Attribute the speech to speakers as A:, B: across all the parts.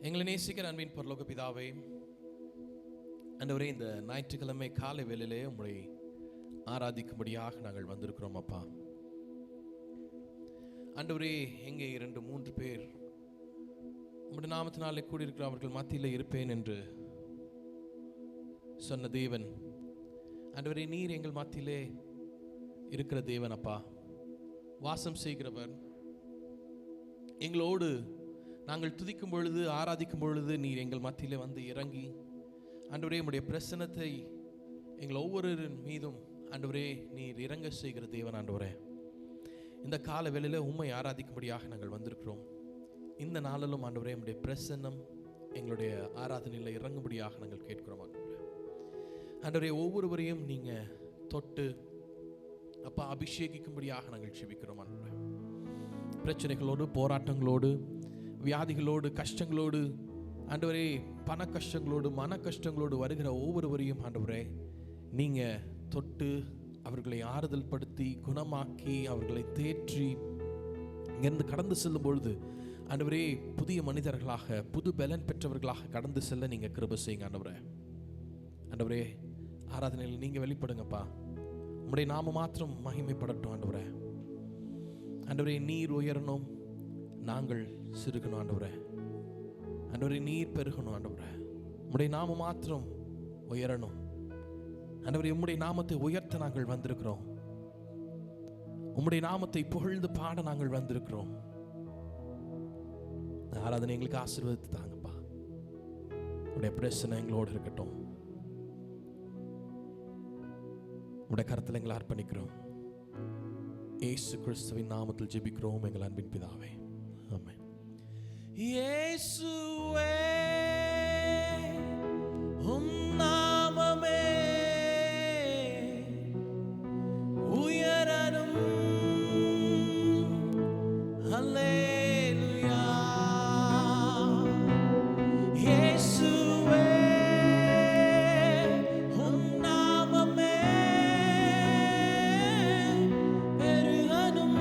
A: எங்களை நேசிக்கிற அன்பின் பரலோக பிதாவே, ஆண்டவரே, இந்த ஞாயிற்றுக்கிழமை காலை வேளையிலே உம்மை ஆராதிக்கும்படியாக நாங்கள் வந்திருக்கிறோம் அப்பா. ஆண்டவரே, எங்கே 2-3 பேர் உம்முடைய நாமத்தினாலே கூடியிருக்கிற அவர்கள் மத்தியில் இருப்பேன் என்று சொன்ன தேவன், ஆண்டவரே, நீர் எங்கள் மத்தியிலே இருக்கிற தேவன் அப்பா, வாசம் செய்கிறவர். எங்களோடு நாங்கள் துதிக்கும் பொழுது, ஆராதிக்கும் பொழுது நீர் எங்கள் மத்தியில் வந்து இறங்கி ஆண்டவரே, உம்முடைய பிரசன்னத்தை எங்கள் ஒவ்வொருவரின் மீதும் ஆண்டவரே நீர் இறங்க செய்கிற தேவன். ஆண்டவரே, இந்த கால வேளையில் உம்மை ஆராதிக்கும்படியாக நாங்கள் வந்திருக்கிறோம். இந்த நாளிலும் ஆண்டவரே, உம்முடைய பிரசன்னம் எங்களுடைய ஆராதனையில் இறங்கும்படியாக நாங்கள் கேட்கிறோம். ஆண்டவரே, ஒவ்வொருவரையும் நீங்கள் தொட்டு அப்பா அபிஷேகிக்கும்படியாக நாங்கள் செபிக்கிறோம். ஆண்டவரே, பிரச்சனைகளோடு, போராட்டங்களோடு, வியாதிகளோடு, கஷ்டங்களோடு, ஆண்டவரே, பண கஷ்டங்களோடு, மன கஷ்டங்களோடு வருகிற ஒவ்வொருவரையும் ஆண்டவரே நீங்கள் தொட்டு அவர்களை ஆறுதல் படுத்தி குணமாக்கி அவர்களை தேற்றி இங்கிருந்து கடந்து செல்லும் பொழுது ஆண்டவரே புதிய மனிதர்களாக, புது பலன் பெற்றவர்களாக கடந்து செல்ல நீங்கள் கிருபை செய்யுங்க. ஆண்டவரே, ஆண்டவரே, ஆராதனையில் நீங்கள் வெளிப்படுங்கப்பா. உம்முடைய நாம மாத்திரம் மகிமைப்படட்டும். ஆண்டவரே, ஆண்டவரே, நீர் உயரணும், நாங்கள் சிறுகணும். ஆண்டவரே, ஆண்டவரே, நீர் பெருகணும். ஆண்டவரே, உம்முடைய நாம மாத்திரம் உயரணும். ஆண்டவரே, உம்முடைய நாமத்தை உயர்த்த நாங்கள் வந்திருக்கிறோம். உம்முடைய நாமத்தை புகழ்ந்து பாட நாங்கள் வந்திருக்கிறோம். ஆராதனை எங்களுக்கு ஆசீர்வாதத்தை தாங்கப்பா. உடைய பிரச்சனை எங்களோடு இருக்கட்டும். உடைய கருத்தில் எங்களை அர்ப்பணிக்கிறோம். இயேசு கிறிஸ்துவின் நாமத்தில் ஜெபிக்கிறோம் எங்கள் அன்பின் பிதாவே, ஆமென். இயேசுவே, உம் நாமமே உயரணும். ஹல்லேலூயா. இயேசுவே, உம் நாமமே பெருகணும்.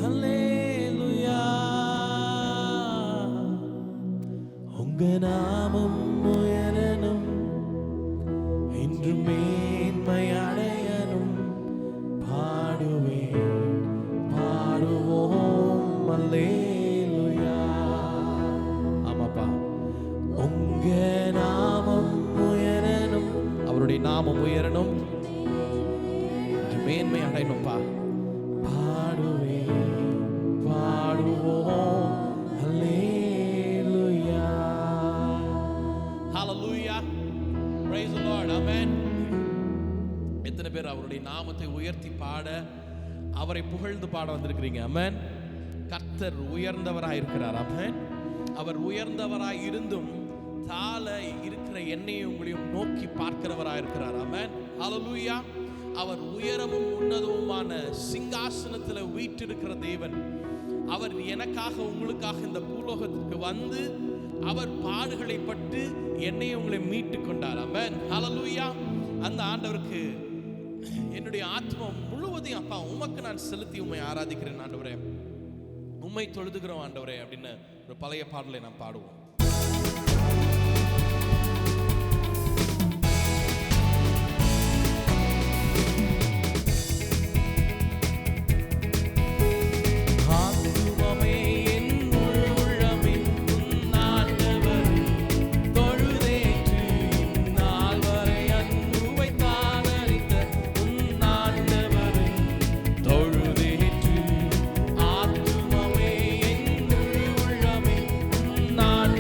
A: ஹல்லேலூயா. உங்க நாமம் உயரணும், என்று மேன்மை அடையணும். பாடுவேன், பாடுவோம் அல்லேலூயா. ஆமாப்பா, உங்க நாமம் உயரணும், அவருடைய நாமம் உயரணும், என்று மேன்மை அடையணும்ப்பா. பாடுவேன், பாடுவோம் அல்லேலூயா. ஹல்லேலூயா. Praise the Lord. Amen. எத்தனை பேர் அவருடைய நாமத்தை உயர்த்தி பாட, அவரை புகழ்ந்து பாட வந்திருக்கிறீங்க? ஆமென். கர்த்தர் உயர்ந்தவராய் இருக்கிறார். ஆமென். அவர் உயர்ந்தவராய் இருந்தும் தாழ இருக்கிற என்னையும் உங்களையும் நோக்கி பார்க்கிறவராய் இருக்கிறார். ஆமென். ஹல்லேலூயா. அவர் உயரமும் உன்னதமுமான சிங்காசனத்தில் வீற்றிருக்கிற தேவன். அவர் எனக்காக, உங்களுக்காக இந்த பூலோகத்திற்கு வந்து அவர் பாடுகளை பட்டு என்னையும் உங்களை மீட்டு கொண்டார். ஆமென். ஹல்லேலூயா. அந்த ஆண்டவருக்கு என்னுடைய ஆத்மா முழுவதையும் அப்பா உமக்கு நான் செலுத்தி உம்மை ஆராதிக்கிறேன். ஆண்டவரே, உம்மை தொழுதுகிறோம் ஆண்டவரே அப்படின்னு ஒரு பழைய பாடலை நாம் பாடுவோம்.
B: நான்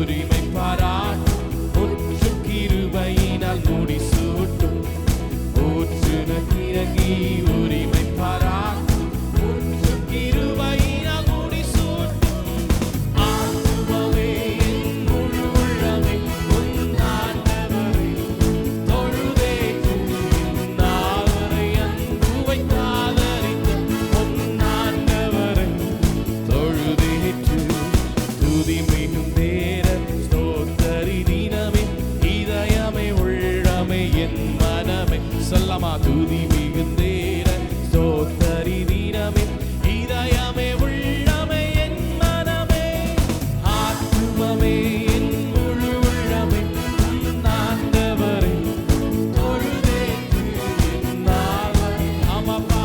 A: உரிமை பாராட்டும், முற்றும் கிருபையினால் முடிசூட்டும். ஊற்றுன இறங்கி உரிமை பாராட்டும், முற்றும் கிருபையினால் முடிசூட்டும். ஆத்துமமே என் முழு உள்ளமே உன் ஆண்டவரை தொழுதேற்று, இந்நாள்வரை அன்பு வைத்தாதரித்த உன் ஆண்டவரை தொழுதேற்று. துதி மிகும் நேர ஸ்தோத்தரி தினமே, இதயமே உள்ளமே என் மனமே. சொல்லமா, துதி மிகும் நேர ஸ்தோத்தரி தினமே, இதயமே உள்ளமே என் மனமே. ஆத்துமமே என் முழு உள்ளமே உன் ஆண்டவரை தொழுதேற்று, இந்நாள்வரை ஆமாப்பா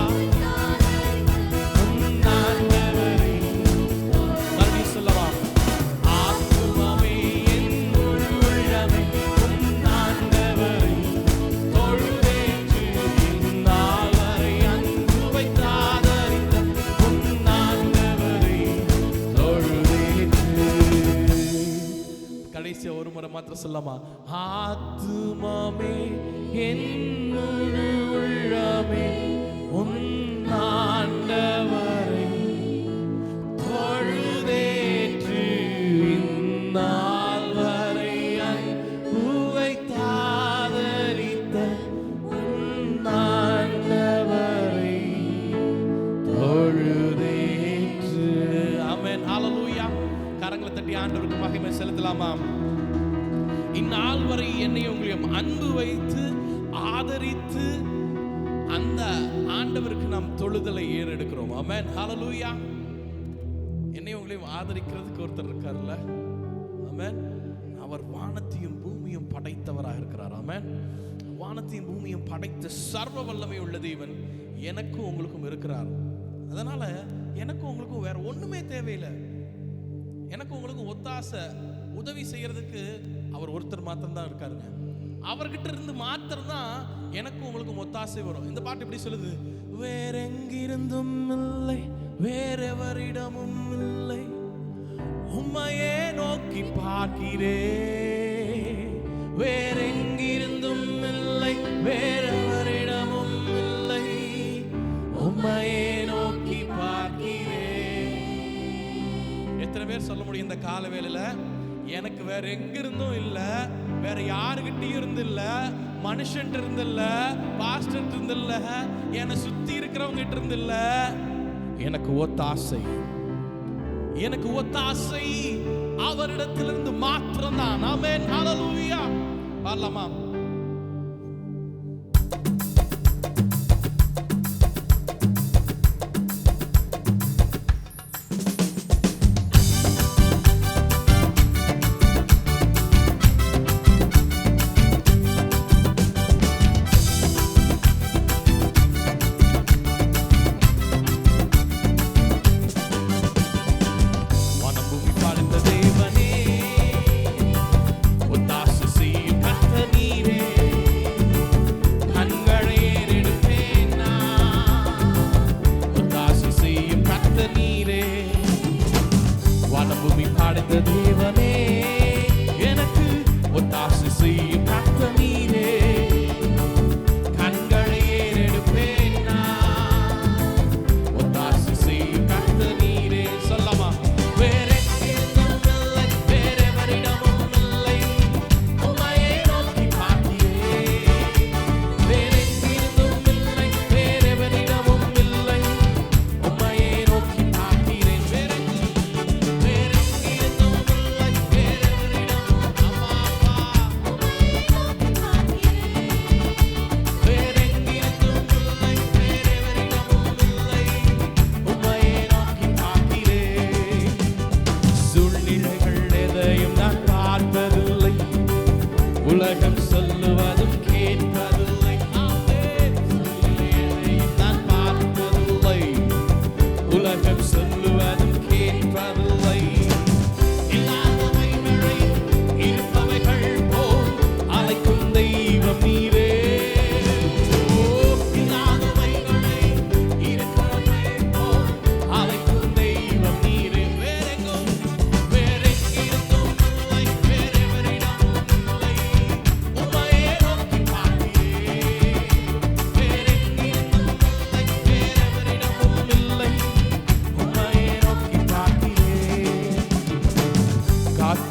A: உன் ஆண்டவரை. மறுபடியும் சொல்லவா, ஆத்துமமே என் முழு உள்ளமே உன் ஆண்டவரை தொழுதேற்று, இந்நாள்வரை அன்பு வைத்தாதரித்த உன் ஆண்டவரை தொழுதேற்று. கடைசியா ஒரு முறை மாத்திரம் சொல்லமா, ஆத்துமமே என் முழு உள்ளமே உன் ஆண்டவரை தொழுதேற்று, இந்நாள்வரை அன்பு வைத்தாதரித்த உன் ஆண்டவரை தொழுதேற்று. ஆமென், ஹல்லேலூயா. கரங்களை தட்டி ஆண்டவருக்கு மகிமை செலுத்தலாமா? இந்நாள் வரை என்னை உங்களையும் அன்பு வைத்து ஆதரித்து அந்த ஆண்டவருக்கு நாம் தொழுதலை ஏறெடுக்கிறோம். ஆமென், ஹல்லேலூயா. என்னை உங்களையும் ஆதரிக்கிறதுக்கு ஒருத்தர் இருக்கார்ல, ஆமென். அவர் வானத்தையும் பூமியும் படைத்தவராக இருக்கிறார். ஆமென். வானத்தையும் பூமியும் படைத்த சர்வ வல்லமை உள்ள தேவன் எனக்கும் உங்களுக்கும் இருக்கிறார். அதனால எனக்கும் உங்களுக்கும் வேற ஒண்ணுமே தேவையில்லை. எனக்கு உங்களுக்கு ஒத்தாசை உதவி செய்யறதுக்கு அவர் ஒருத்தர் மாத்திரம் தான் இருக்காருங்க. அவர்கிட்ட இருந்து மாத்திரம் தான் எனக்கு உங்களுக்கு ஒத்தாசை வரும். இந்த பாட்டு எப்படி சொல்லுது? வேற எங்கிருந்தும் இல்லை, வேறெவரிடமும் இல்லை, உம்மையே நோக்கி பார்க்கிறேன். வேற எங்கிருந்தும் இல்லை, வேறெவரிடமும் இல்லை, உம்மையே நோக்கி பார்க்கிறேன். எத்தனை பேர் சொல்ல முடியும் இந்த கால வேளையில, எனக்கு வேற எங்கிருந்தும் இல்ல, வேற யாருகிட்டையும் இருந்து இல்ல, மனுஷன் இருந்து இல்ல, பாஸ்டர் இருந்து இல்ல, என்னை சுத்தி இருக்கிறவங்க கிட்ட இருந்து இல்ல, எனக்கு ஒத்தாசை, எனக்கு ஒத்தாசை அவரிடத்திலிருந்து மாத்திரம் தான். ஆமென், ஹல்லேலூயா. பாடலாமா?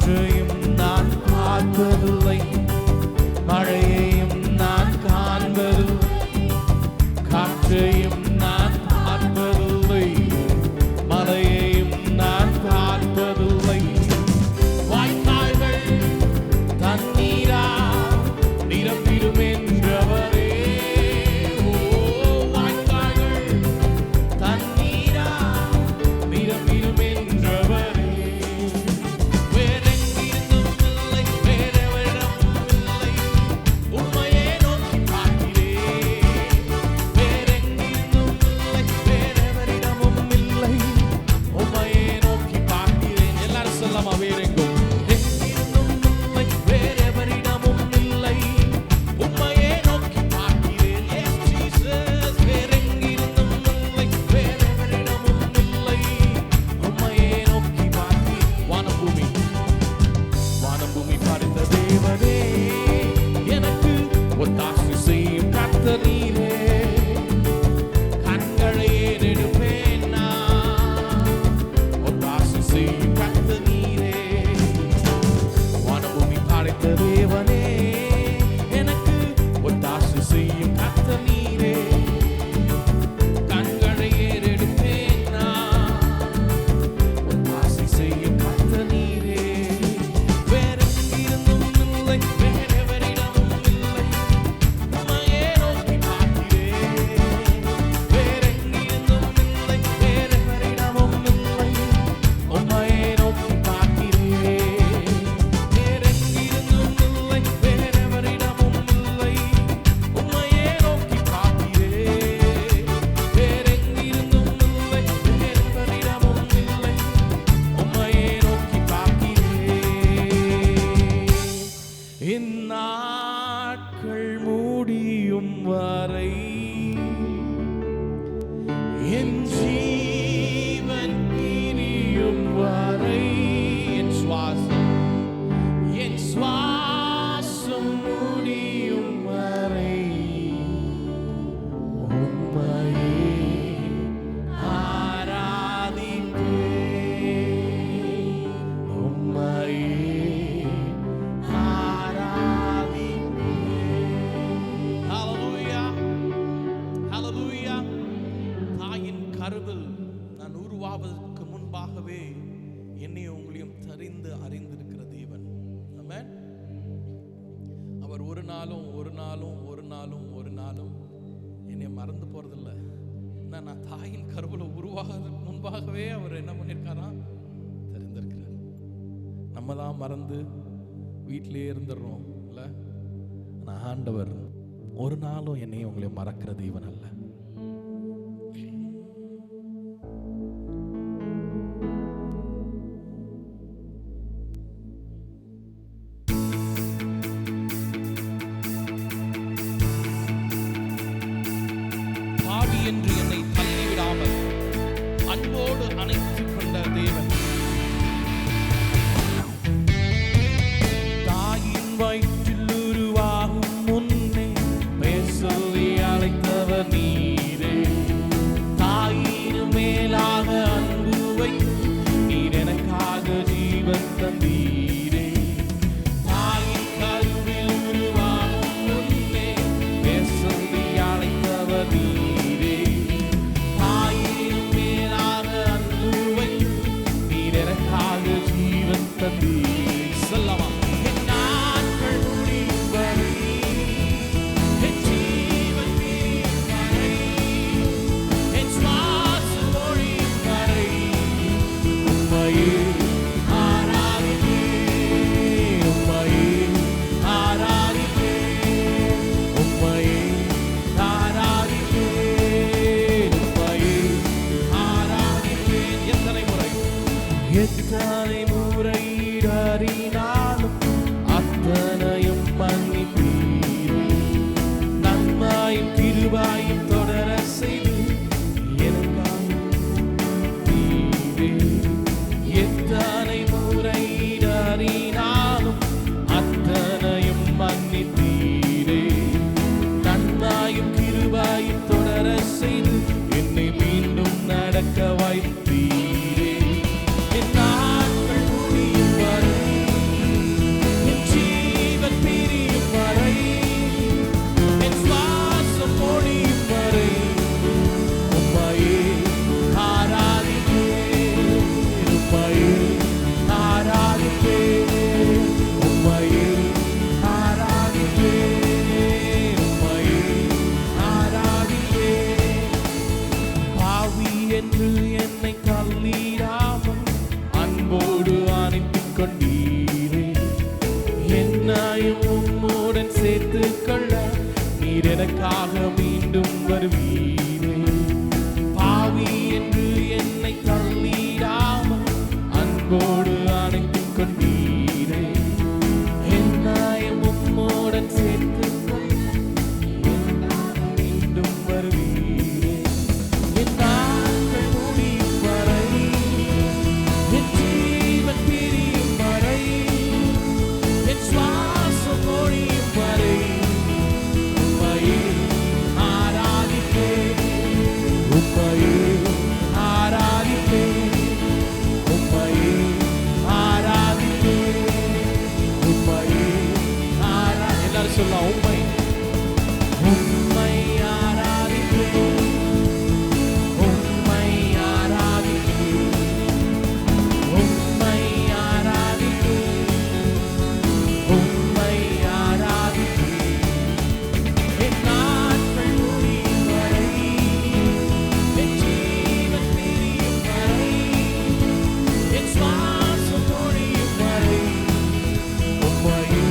B: காற்றையும் நான் பார்ப்பதில்லை, மழையையும் நான் காண்பதில்லை. காற்றையும் நான் பார்ப்பதில்லை, மழையையும் நான் பார்ப்பதில்லை. வாய்க்கால்கள் தண்ணீரா நிரம்பிடும் என்றவரே. ஓ, வாய்க்கால்கள் தண்ணீரா நிரம்பிடும் என்றவரே. வேறெங்கிருந்தும் இல்லை, வேறெவரிடமும் இல்லை, உம்மையே நோக்கி பார்க்கிறேன். வேறெங்கிருந்தும் இல்லை, வேறெவரிடமும் இல்லை, உம்மையே நோக்கி பார்க்கிறேன். எல்லாரும் சொல்லமா? வேறெங்கும் எங்கிருந்தும் இல்லை, வேறெவரிடமும் இல்லை, உம்மையே நோக்கி பார்க்கிறேன். Yes, Jesus. வேறெங்கிருந்தும் இல்லை, வேறெவரிடமும் இல்லை, உம்மையே நோக்கி பார்க்கிறேன். வானம் பூமி படைத்த தேவனே, எனக்கு ஒத்தாசை செய்யும் கர்த்தர் நீரே. கண்களை ஏறெடுப்பேன் நான், ஒத்தாசை செய்யும் கர்த்தர் நீரே. வானம் பூமி படைத்த தேவனே, எனக்கு ஒத்தாசை செய்யும் கர்த்தர் நீரே. கண்களை ஏறெடுப்பேன் நான், ஒத்தாசை செய்யும் கர்த்தர் நீரே. வேறெங்கிருந்தும் இல்லை, வேறெவரிடமும் இல்லை, உம்மையே நோக்கி பார்க்கிறேன். வேறெங்கிருந்தும் இல்லை, வேறெவரிடமும் இல்லை, உம்மையே நோக்கி பார்க்கிறேன். வேறெங்கிருந்தும் இல்லை, வேறெவரிடமும் இல்லை, உம்மையே நோக்கி பார்க்கிறேன். வேறெங்கிருந்தும் இல்லை, வேறெவரிடமும் இல்லை, உம்மையே நோக்கி பார்க்கிறேன். இந்நாட்கள் முடியும் வரை என் ஜீவன் பிரியும் வரை என் சுவாசம் முடியும் வரை உம்மையே ஆராதிப்பேன். உம்மையே ஆராதிப்பேன். Hallelujah. Hallelujah. தாயின் கருவில் நான் உருவாவதற்கு முன்பாகவே என்னையும் உங்களையும் தெரிந்து அறிந்திருக்கிற தேவன். ஆமென். அவர் ஒரு நாளும் என்னை மறந்து போறதில்லை. நான் தாயின் கருவில் உருவாகிறதுக்கு முன்பாகவே அவர் என்ன பண்ணியிருக்காரா? தெரிந்திருக்கிறார். நம்ம தான் மறந்து வீட்டிலே இருந்துடுறோம் இல்லை? ஆனால் ஆண்டவர் ஒரு நாளும் என்னையும் உங்களையும் மறக்கிற தேவன் அல்ல. பாவி என்று என்னை தள்ளிவிடாமல் அன்போடு அணைத்துக் கொண்ட தேவன். தாயின் வயிற்றில் உருவாகும் முன்னே பெயர் சொல்லி அழைத்தவர் நீரே. தாயின் மேலாக அன்பு வைத்து நீர் எனக்காக ஜீவன் தந்தீரே. தாயின் கருவில் உருவாகும் முன்னே பெயர் சொல்லி அழைத்தவர் நீரே. தாயின் மேலாக அன்பு வைத்து நீர் எனக்காக ஜீவன் தந்தீரே. சொல்லவா? என் நாட்கள் முடியும் வரை, என் ஜீவன் பிரியும் வரை, என் சுவாசம் ஒழியும் வரை உம்மையே ஆராதிப்பேன். உம்மையே ஆராதிப்பேன். உம்மையே ஆராதிப்பேன். உம்மையே ஆராதிப்பேன். எத்தனை முறை இடறினாலும் அத்தனையும் மன்னிப்பீரே. நன்மையும் கிருபையும் தொடர செய்து எனக்காக நீரே. எத்தனை முறை இடறினாலும் அத்தனையும் மன்னிப்பீரே. நன்மையும் கிருபையும் தொடர செய்து என்னை மீண்டும் நடக்க வைப்பீரே. என் நாட்கள் முடியும் வரை சேர்த்துக் கொள்ள நீர் எனக்காக மீண்டும் வருவீரே. பாவி என்று என்னை தள்ளிடாமல் அன்போடு அணைத்துக் கொண்டீரே. என்னையும் உம்மோடன் சேர்த்துக் கொள்ள மீண்டும் வருவீரே. என் நாட்கள் முடியும் வரை, என் ஜீவன் பிரியும் வரை, என் சுவாசம் ஒழியும் வரை உம்மையே ஆராதிப்பேன், உம்மையே ஆராதிப்பேன், உம்மையே ஆராதிப்பேன், உம்மையே எல்லாரும் சொல்லலாம். உம்மை ஆராதிப்பேன், உம்மை ஆராதிப்பேன், உம்மை ஆராதிப்பேன், உம்மை ஆராதிப்பேன். என் நாட்கள் முடியும் வரை, என் ஜீவன் பிரியும் வரை, என் சுவாசம் ஒழியும் வரை உம்மையே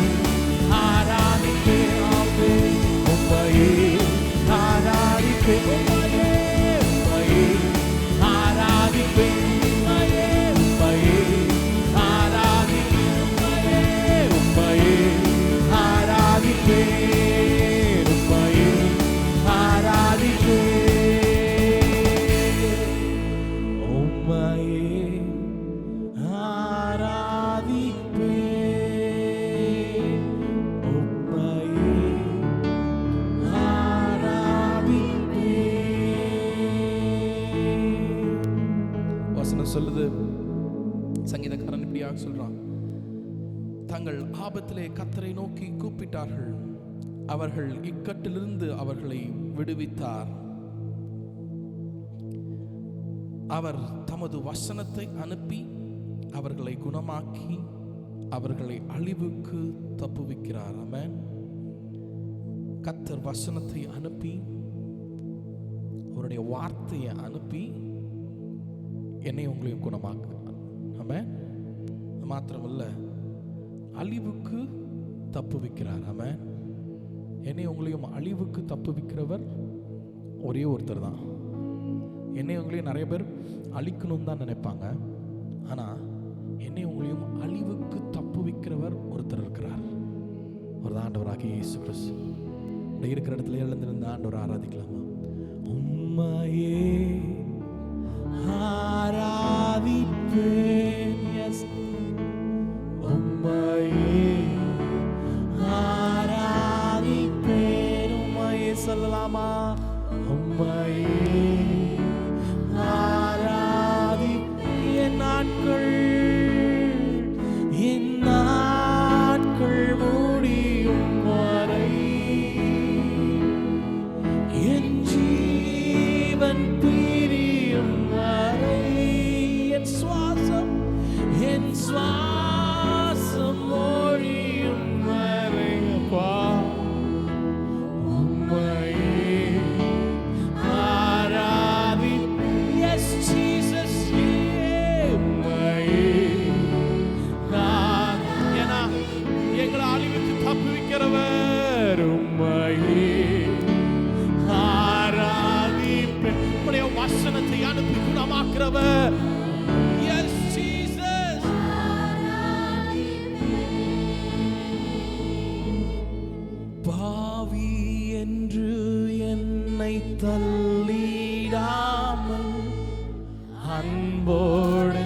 B: ஆராதிப்பேன், உம்மையே ஆராதிப்பேன், உம்மையே ஆராதிப்பேன், உம்மையே ஆராதிப்பேன், உம்மையே ஆராதிப்பேன், உம்மையே ஆராதிப்பேன், உம்மையே ஆராதிப்பேன், உம்மையே ஆராதிப்பேன். வசனம் சொல்லுது, சங்கீதக்காரன் இப்படியாக சொல்றான், தங்கள் ஆபத்திலே கர்த்தரை நோக்கி கூப்பிட்டார்கள், அவர்கள் இக்கட்டிலிருந்து அவர்களை விடுவித்தார். அவர் தமது வசனத்தை அனுப்பி அவர்களை குணமாக்கி அவர்களை அழிவுக்கு தப்புவிக்கிறார். ஆமென். கர்த்தர் வசனத்தை அனுப்பி, அவருடைய வார்த்தையை அனுப்பி என்னை உங்களையும் குணமாக்குறார். ஆமென். அது மாத்திரமல்ல, அழிவுக்கு தப்புவிக்கிறார். ஆமென். என்னை உங்களையும் அழிவுக்கு தப்புவிக்கிறவர் ஒரே ஒருத்தர் தான். என்னை உங்களையும் நிறைய பேர் அழிக்கணும் தான் நினைப்பாங்க. ஆனால் என்னை உங்களையும் அழிவுக்கு தப்புவிக்கிறவர் ஒருத்தர் இருக்கிறார். ஒரு ஆண்டவராகிய இயேசு கிறிஸ்து. இப்படி இருக்கிற இடத்துல எழுந்திருந்த ஆண்டவரை ஆராதிக்கலாமா? உம்மையே ஆராதிப்பேன், எஸ், உம்மையே ஆராதிப்பேன், உம்மையே சொல்லலாமா? உம்மையே ஆராதிப்பேன். என் நாட்கள் முடியும் வரை, என் ஜீவன் பிரியும் வரை, என் சுவாசம் ஒழியும் வரை, அப்பா உம்மையே ஆராதிப்பேன். எஸ் ஜீசஸ், உம்மையே. ஏன்னா எங்களை அழிவுக்கு தப்புவிக்கிறவர் உம்மையே ஆராதிப்பேன். உம்முடைய வசனத்தை அனுப்பி குணமாக்குறவர், எஸ் ஜீசஸ். பாவி என்று என்னை தள்ளிடாமல் அன்போடு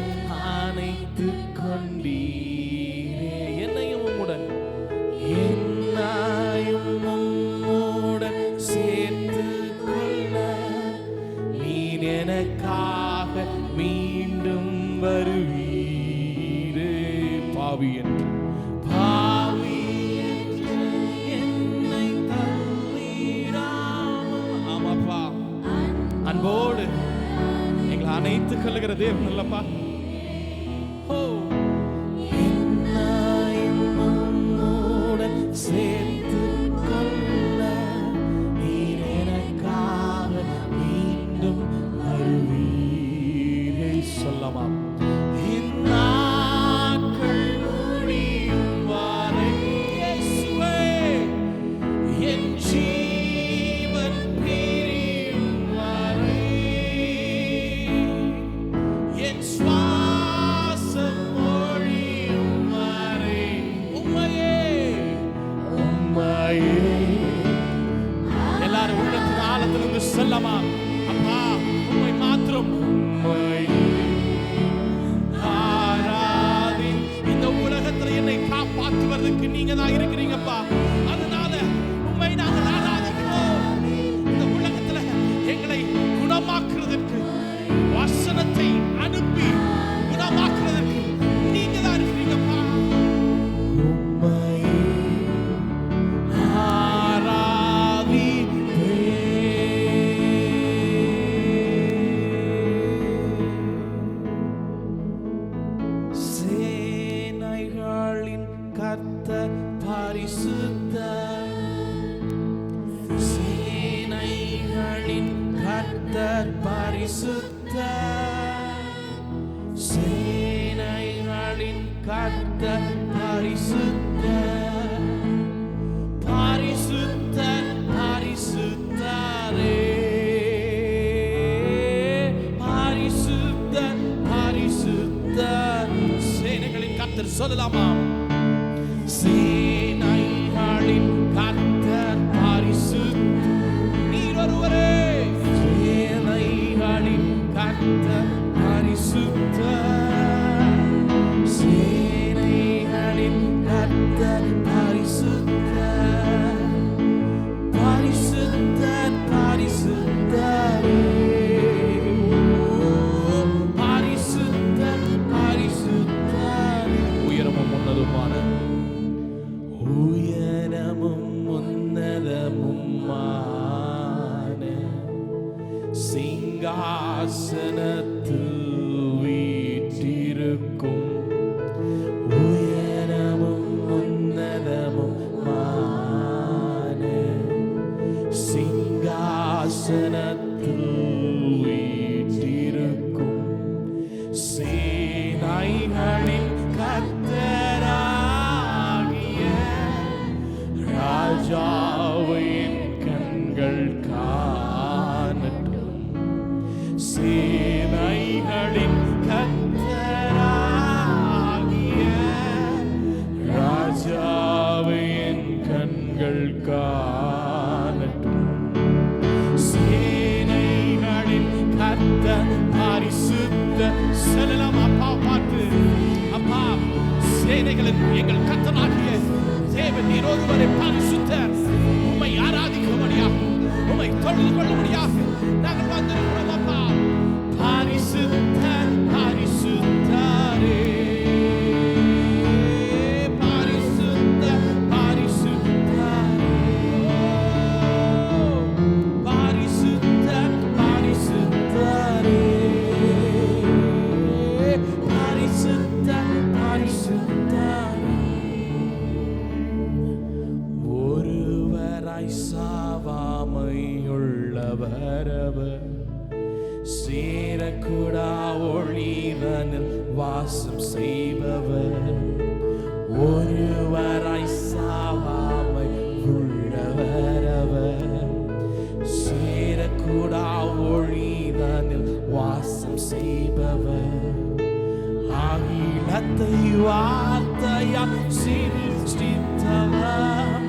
B: அணைத்துக் கொண்டீரே. என்னையும் உம்முடன் சேர்த்துக் கொள்ள நீர் எனக்காக மீண்டும் வருவீரே. பாவி என்று என்னை தள்ளிடாமல், ஆமாப்பா, அன்போடு எங்களை அணைத்துக் கொள்ளுகிற தேவன் அல்லப்பா. சேர்த்துக் கொள்ள நீர் எனக்காக மீண்டும் வருவீரே. சொல்லமா? இந்நாட்கள் முடியும் வரை, இயேசுவே ஆராதிக்கிறதுக்கு நீங்க தான் இருக்கிறீங்கப்பா. அதனால உம்மை நாங்கள் ஆராதிக்கிறோம். இந்த உலகத்துல எங்களை குணமாக்குறதுக்கு வசனத்தை அனுப்பி குணமாக்குறதுக்கு நீங்க தான் இருக்கிறீங்கப்பா. சேனைகளின் கர்த்தர் பரிசுத்தர், சேனைகளின் கர்த்தர் பரிசுத்தர், சேனைகளின் கர்த்தர் பரிசுத்தர், பரிசுத்தர் பரிசுத்தரே, பரிசுத்தர் பரிசுத்தர். சேனைகளின் கர்த்தர் சொல்லலாமா? சேனைகளின் கர்த்தர் பரிசுத்தர், நீர் ஒருவரே. சேனைகளின் கர்த்தர் பரிசுத்தர், சேனைகளின் கர்த்தர் பரிசுத்தர், பரிசுத்தர் பரிசுத்தரே, பரிசுத்தர் பரிசுத்தரே. உயரமும் உன்னதமான சிங்காசனத்தில் வீற்றிருக்கும் உயரமும் உன்னதமுமான சிங்காசனத்தில் வீற்றிருக்கும் சேனைகளின் கர்த்தராகிய ராஜாவின் கண்கள் காணட்டும். சேனைகளின் கர்த்தராகிய ராஜாவின் கண்கள் காணட்டும். சேனைகளின் கர்த்தர் பரிசுத்தர். சொல்லலாம் அப்பா பார்த்து, அப்பா சேனைகளின் எங்கள் கர்த்தராகிய தேவன் நீர் ஒருவரே பரிசுத்தர். உம்மை ஆராதிக்கும்படியாக, உம்மை தொழுது கொள்ளும்படியாக நாங்கள் வந்திருக்கிறோம் அப்பா. பரிசுத்தர் பரிசுத்தரே, பரிசுத்தர் பரிசுத்தரே, பரிசுத்தர் பரிசுத்தரே, பரிசுத்தர் பரிசுத்தரே. ஒருவராய் சாவாமையுள்ளவரவர், சேரக்கூடா ஒளிதனில் வாசம் செய்பவர். ஒருவராய் சாவாமை உள்ளவரவர், சேரக்கூடா ஒளிதனில் வாசம் செய்பவர். அகிலத்தை வார்த்தையால் சிருஷ்டித்தவர்,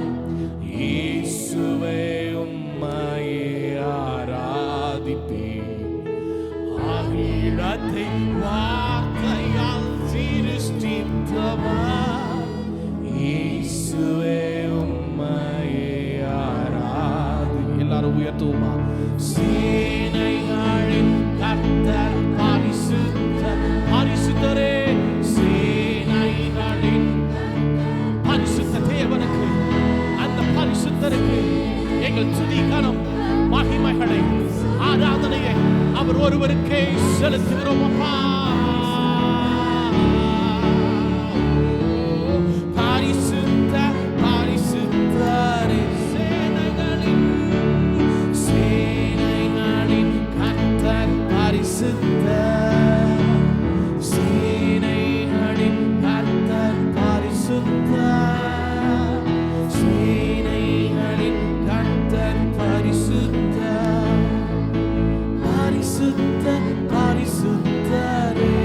B: இயேசுவே உம்மையே ஆராதிப்பேன். அகிலத்தை வார்த்தையால் சிருஷ்டித்தவர், இயேசுவே உம்மையே ஆராதி. எல்லாரும் உயர்த்துவோமா? சேனைகளின் கர்த்தர் பரிசுத்தர், பரிசுத்தரே. சேனைகளின் பரிசுத்த தேவனுக்கு, அந்த பரிசுத்தருக்கு எங்கள் துதி கனம் மகிமைகளை ஆராதனையை அவர் ஒருவருக்கே செலுத்துகிறோம் அப்பா. பரிசுத்த பரிசுத்தரே, சேனைகளின் கர்த்தர் பரிசுத்தர், சேனைகளின் கர்த்தர் பரிசுத்தர், சேனைகளின் கர்த்தர் பரிசுத்தர், பரிசுத்தர் பரிசுத்தரே,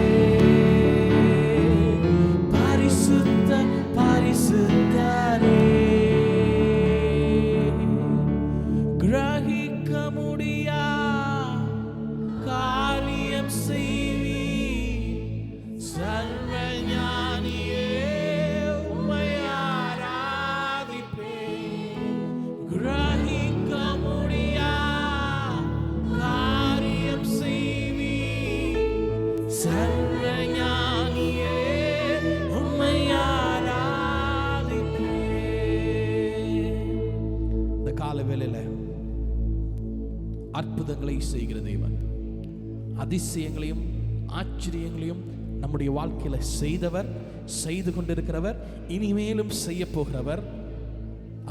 B: பரிசுத்தர் பரிசுத்தரே. கிரகிக்க முடியா காரியம் செய்வி சர்வஞானியே உம்மை ஆராதிப்பேன்.
A: அற்புதங்களை செய்கிற தேவன், அதிசயங்களையும் ஆச்சரியங்களையும் நம்முடைய வாழ்க்கையில செய்தவர், செய்து கொண்டிருக்கிறவர், இனிமேலும் செய்ய போகிறவர்.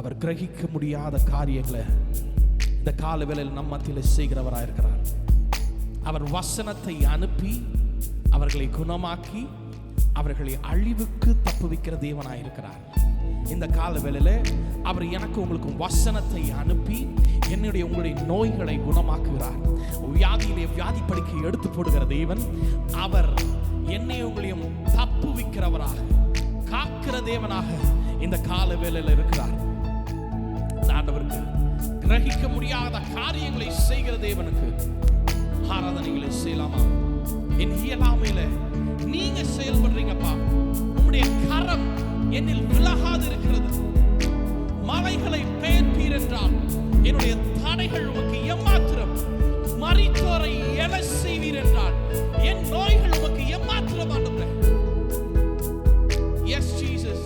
A: அவர் கிரகிக்க முடியாத காரியங்களை இந்த கால வேளையில் நம் மத்தியில் செய்கிறவராக இருக்கிறார். அவர் வசனத்தை அனுப்பி அவர்களை குணமாக்கி அவர்களை அழிவுக்கு தப்புவிக்கிற தேவனாக இருக்கிறார். இந்த கால வேளையில அவர் எனக்கு உங்களுக்கும் வசனத்தை அனுப்பி என்னுடைய உங்களுடைய நோய்களை குணமாக்குகிறார். வியாதியிலே வியாதி படுக்கை எடுத்து போடுகிற தேவன், அவர் என்னை உங்களையும் தப்புவிக்கிறவராக, காக்கிற தேவனாக இந்த கால வேளையில இருக்கிறார். ஆண்டவருக்கு கிரகிக்க முடியாத காரியங்களை செய்கிற தேவனுக்கு ஆராதனைகளை செய்யலாமா? என் இயலாமையில நீங்க செயல்படுறீங்கப்பா. உம்முடைய கரம் என்னில் விலகாது இருக்கிறது. மலைகளை பெயர்ப்பீர் என்றால் என்னுடைய தடைகள் உமக்கு எம்மாத்திரம். மரித்தோரை எழ செய்வீர் என்றால் என் நோய்கள் உமக்கு எம்மாத்திரம். ஆண்டவரே, எஸ் ஜீசஸ்.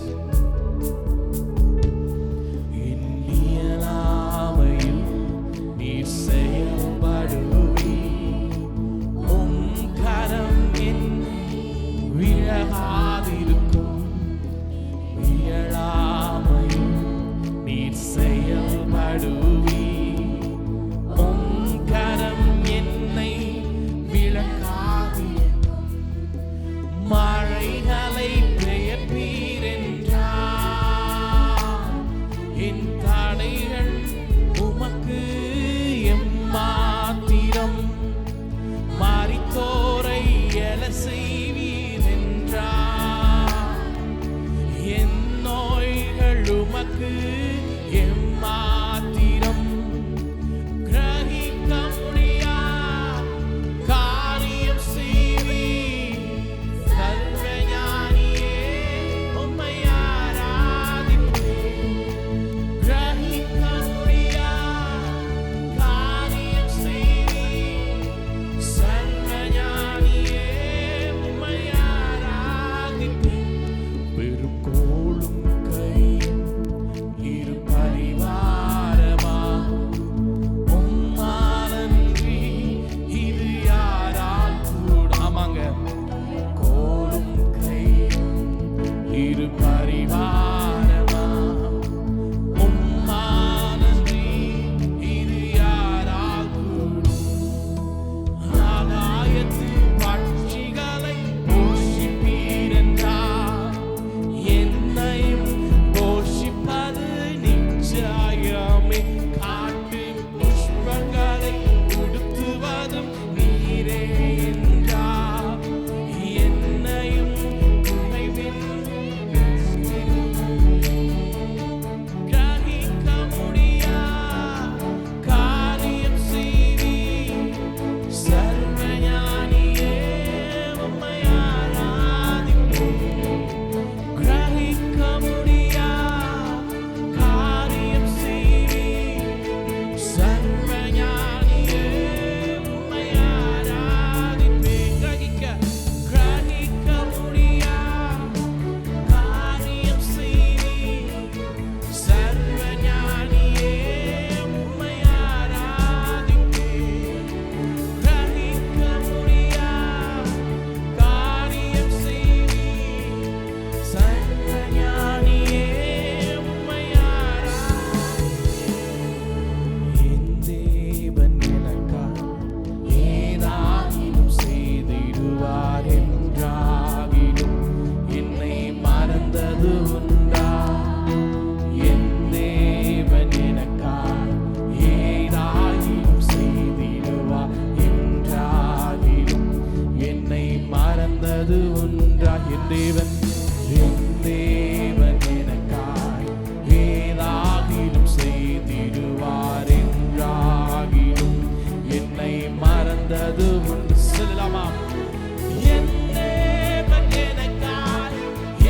B: என் தேவன் எனக்காய்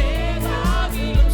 B: ஏதாகிலும்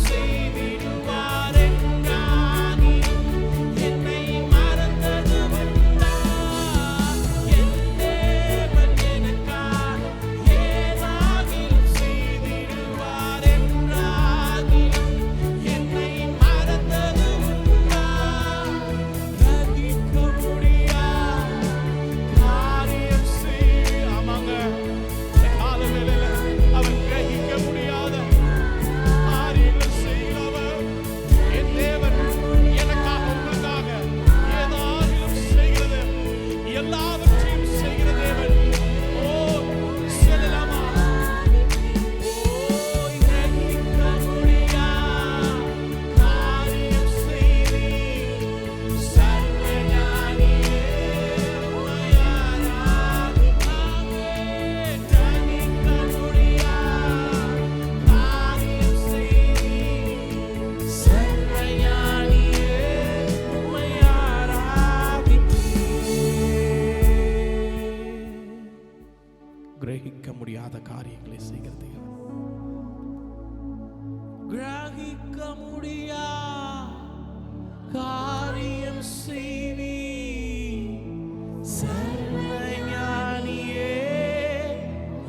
A: கிரகிக்க முடியா காரியம் செய்வி சர்வஞானியே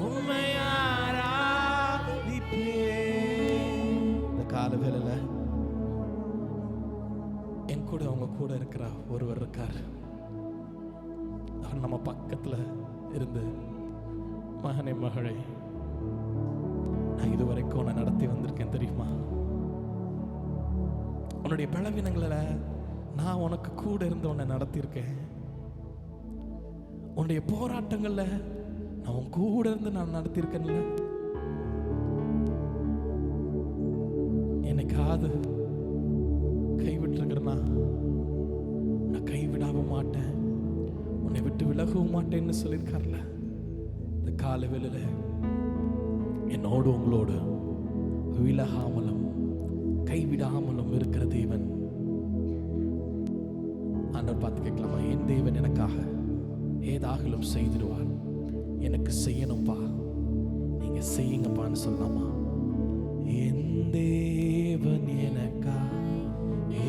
A: உம்மை ஆராதிப்பேன். இந்த காலவேளையில என் கூட அவங்க கூட இருக்கிற ஒருவர் இருக்கார். அவர் நம்ம பக்கத்துல இருந்து, மகனே மகளே, நான் இதுவரைக்கும் உன்னை நடத்தி வந்திருக்கேன் தெரியுமா? உன்னுடைய பலவீனங்களை நான் உனக்கு கூட இருந்து உன்னை நடத்தியிருக்கேன். உன்னுடைய போராட்டங்கள்ல நான் உன் கூட இருந்து நான் நடத்தியிருக்கேன்ல. என்னைக்காவது கைவிட்டுருக்கிறனா? நான் கைவிடாம மாட்டேன், உன்னை விட்டு விலகவும் மாட்டேன்னு சொல்லியிருக்கார்ல. இந்த கால வேளையில என்னோடு உங்களோடு விலகாமலும் கைவிடாமலும் இருக்கிற தேவன். ஆண்டவர் பார்த்து கேட்கலாமா? என் தேவன் எனக்காக ஏதாகலும் செய்திடுவார், எனக்கு செய்யணும்பா, நீங்க செய்யுங்கப்பான்னு சொல்லலாமா? என் தேவன் எனக்காக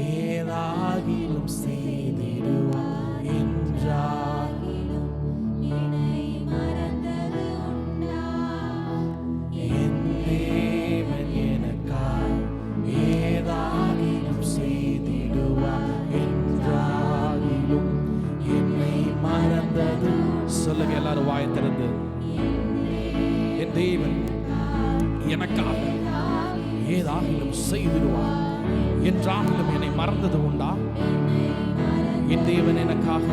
A: ஏதாகிலும் செய்திடுவார் என்றார். என் தேவன் எனக்காக ஏதாகிலும் செய்திடுவார் என்றாகிலும் என்னை மறந்தது. சொல்லுங்க எல்லாரும் வாயை திறந்து. என் தேவன் எனக்காக ஏதாகிலும் செய்திடுவார் என்றாகிலும் என்னை மறந்தது உண்டா? என் தேவன் எனக்காக,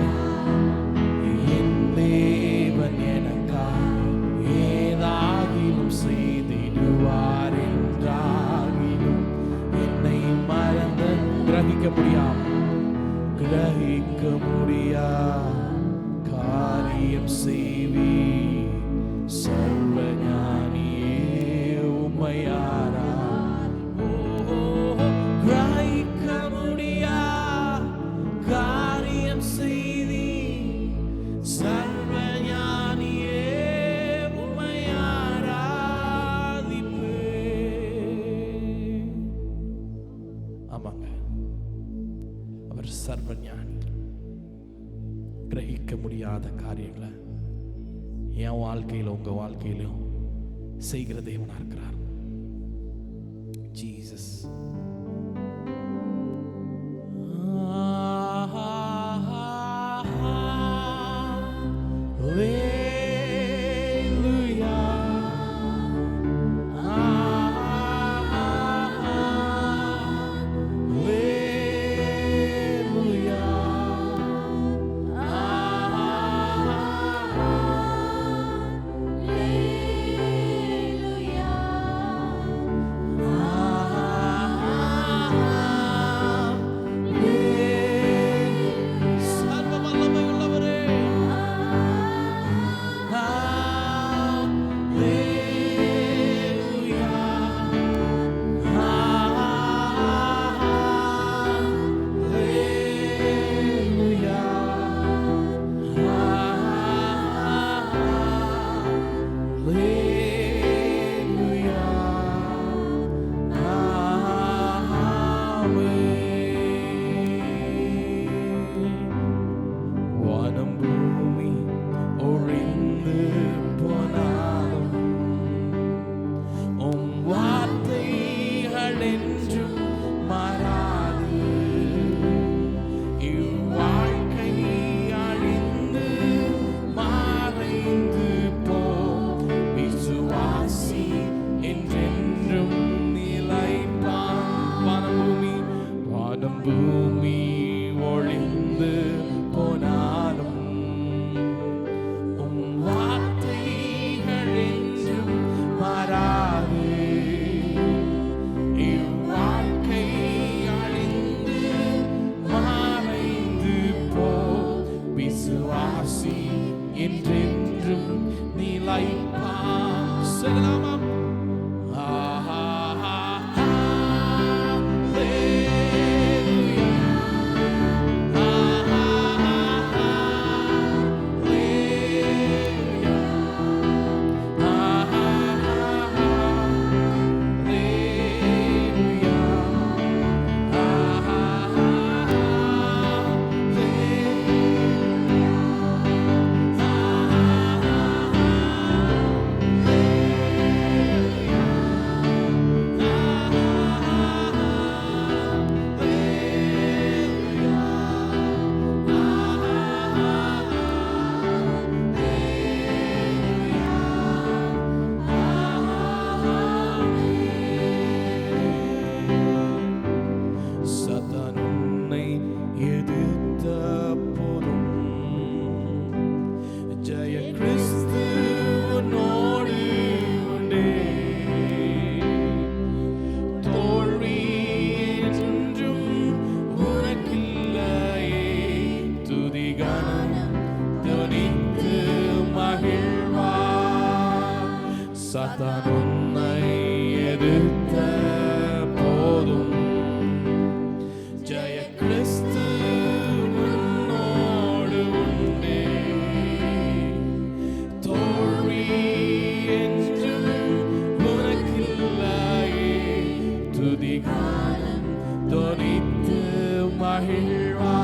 A: என் தேவன் எனக்காக ஏதாகிலும் செய்திடுவார் என்றாகிலும் என்னை மறந்து கிரகிக்க முடியா காரியம் செய்வி சர்வஞானியே உம்மை கிரகிக்க முடியா காரியம் செய்தி சர்வஞானியே உம்மை ஆராதிப்பேன். ஆமாங்க, அவர் சர்வஞானி. கிரகிக்க முடியாத காரியங்களை என் வாழ்க்கையில உங்க வாழ்க்கையிலும் செய்கிற தேவனா இருக்கிறார். ஜீசஸ்.
B: காலம் தொனித்து மகிழ்வா.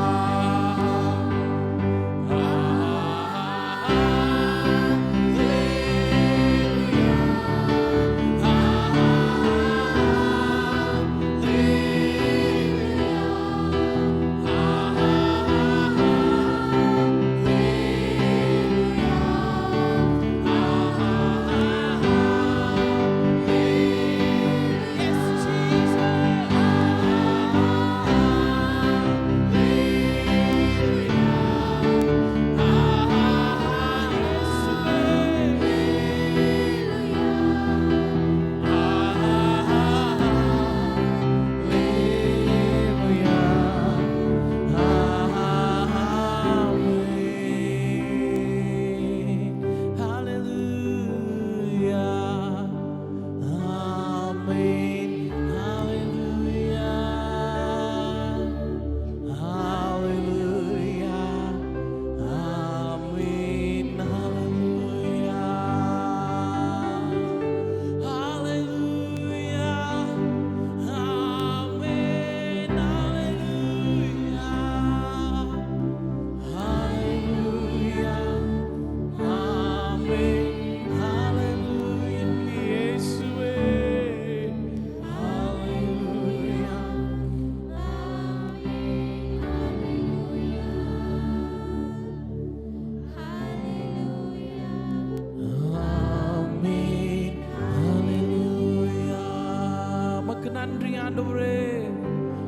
B: நன்றி ஆண்டவரே,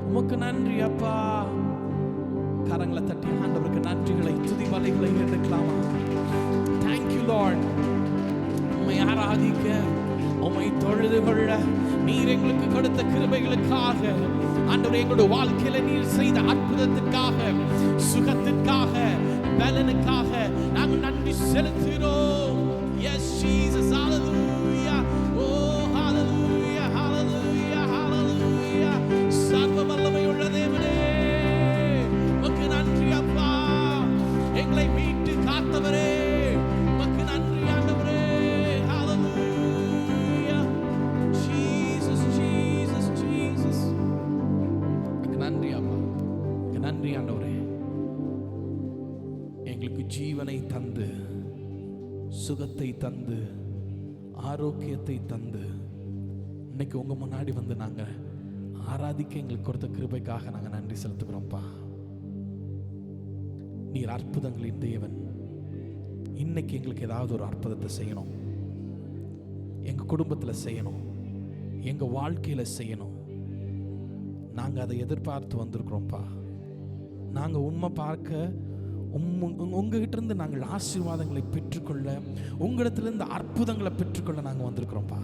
B: உமக்கு நன்றி அப்பா. கரங்களை தட்டி ஆண்டவருக்கு நன்றிகளை துதி வலைகளை எடுக்கலாமா? Thank you Lord. உம்மை ஆராதிக்க, உம்மை தொழுது கொள்ள நீர் எங்களுக்கு கொடுத்த கிருபைகளுக்காக, ஆண்டவரே எங்களுடைய வாழ்க்கையில நீர் செய்த அற்புதத்திற்காக, சுகத்திற்காக, பலனுக்காக நாங்கள் நன்றி செலுத்துகிறோம். Yes Jesus, hallelujah. Oh hallelujah, hallelujah, hallelujah. சர்வ வல்லமையுள்ள தேவனே, உமக்கு நன்றி அப்பா. எங்களை மீட்டு காத்தவரே, உமக்கு நன்றி ஆண்டவரே. Hallelujah. Jesus, Jesus, Jesus. உமக்கு நன்றி அப்பா. உமக்கு நன்றி ஆண்டவரே. எங்களுக்கு ஜீவனை தந்து, சுகத்தை தந்து, ஆரோக்கியத்தை தந்து, இன்னைக்கு உங்க முன்னாடி வந்து நாங்க ஆராதிக்க எங்களுக்கு கொடுத்த கிருபைக்காக நாங்க நன்றி செலுத்துகிறோம்ப்பா. நீர் அற்புதங்களின் தேவன். இன்னைக்கு எங்களுக்கு ஏதாவது ஒரு அற்புதத்தை செய்யணும், எங்க குடும்பத்தில் செய்யணும், எங்க வாழ்க்கையில செய்யணும். நாங்க அதை எதிர்பார்த்து வந்திருக்கிறோம்ப்பா. நாங்க உண்மை பார்க்க, உங்ககிட்ட இருந்து நாங்கள் ஆசீர்வாதங்களை பெற்றுக்கொள்ள, உங்களிடத்திலிருந்து அற்புதங்களை பெற்றுக்கொள்ள நாங்கள் வந்திருக்கிறோம்ப்பா.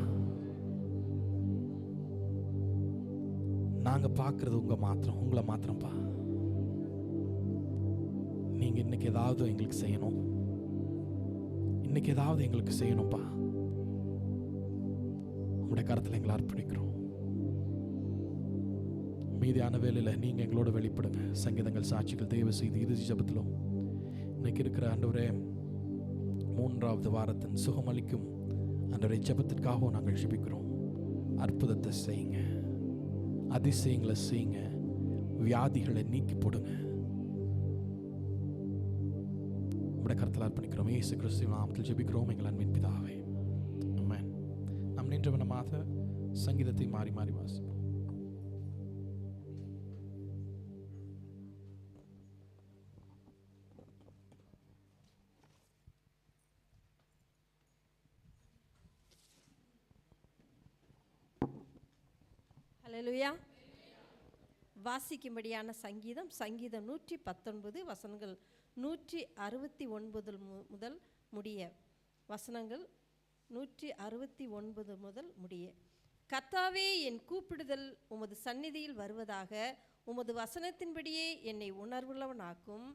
B: நாங்க பார்க்கறது உங்களை மாத்திரம்ப்பா. நீங்க இன்னைக்கு ஏதாவது எங்களுக்கு செய்யணும், இன்னைக்கு ஏதாவது எங்களுக்கு செய்யணும்ப்பா. உங்களுடைய கருத்தில் எங்களை அர்ப்பணிக்கிறோம். மீதியான வேலையில நீங்க எங்களோட வெளிப்படுங்க. சங்கீதங்கள், சாட்சிகள், தேவ செய்தி, இறுதி ஜெபத்திலும் இன்னைக்கு இருக்கிற ஆண்டவரே 3வது வாரத்தின் சுகமளிக்கும் ஆண்டவரே ஜெபத்திற்காகவும் நாங்கள் ஜெபிக்கிறோம். அற்புதத்தை செய்யுங்க, அதிசயங்களை செய்யுங்க, வியாதிகளை நீக்கி போடுங்க. உங்களுடைய கருத்தில் அர்ப்பணிக்கிறோம். இயேசு கிறிஸ்துவின் நாமத்தில் ஜெபிக்கிறோம் எங்கள் அன்பின் பிதாவே, ஆமென். நாம் நின்றவனமாக சங்கீதத்தை மாறி மாறி வாசிப்போம்.
C: ஹல்லேலூயா. வாசிக்கும்படியான சங்கீதம் 119 வசனங்கள் 169 முதல் முடிய. வசனங்கள் 169 முதல் முடிய. கர்த்தாவே, என் கூப்பிடுதல் உமது சந்நிதியில் வருவதாக. உமது வசனத்தின்படியே என்னை உணர்வுள்ளவனாக்கும்.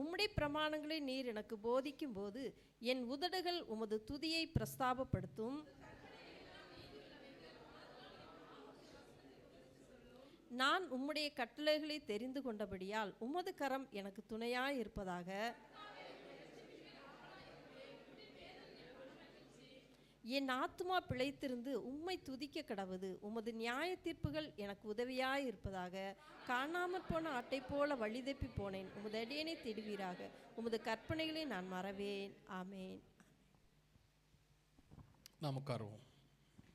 C: உம்முடைய பிரமாணங்களை நீர் எனக்கு போதிக்கும் போது என் உதடுகள் உமது துதியை பிரஸ்தாபப்படுத்தும். நான் உம்முடைய கட்டளைகளை தெரிந்து கொண்டபடியால் உமது கரம் எனக்கு துணையாய் இருப்பதாக. என் ஆத்துமா பிழைத்திருந்து உம்மை துதிக்க கடவுது. உமது நியாய தீர்ப்புகள் எனக்கு உதவியாய் இருப்பதாக. காணாமற் போன ஆட்டை போல வழிதப்பி போனேன். உமது அடியேனை தேடுவீராக. உமது கற்பனைகளை நான் மறவேன். ஆமேன்.
B: நாம் உட்காருவோம்.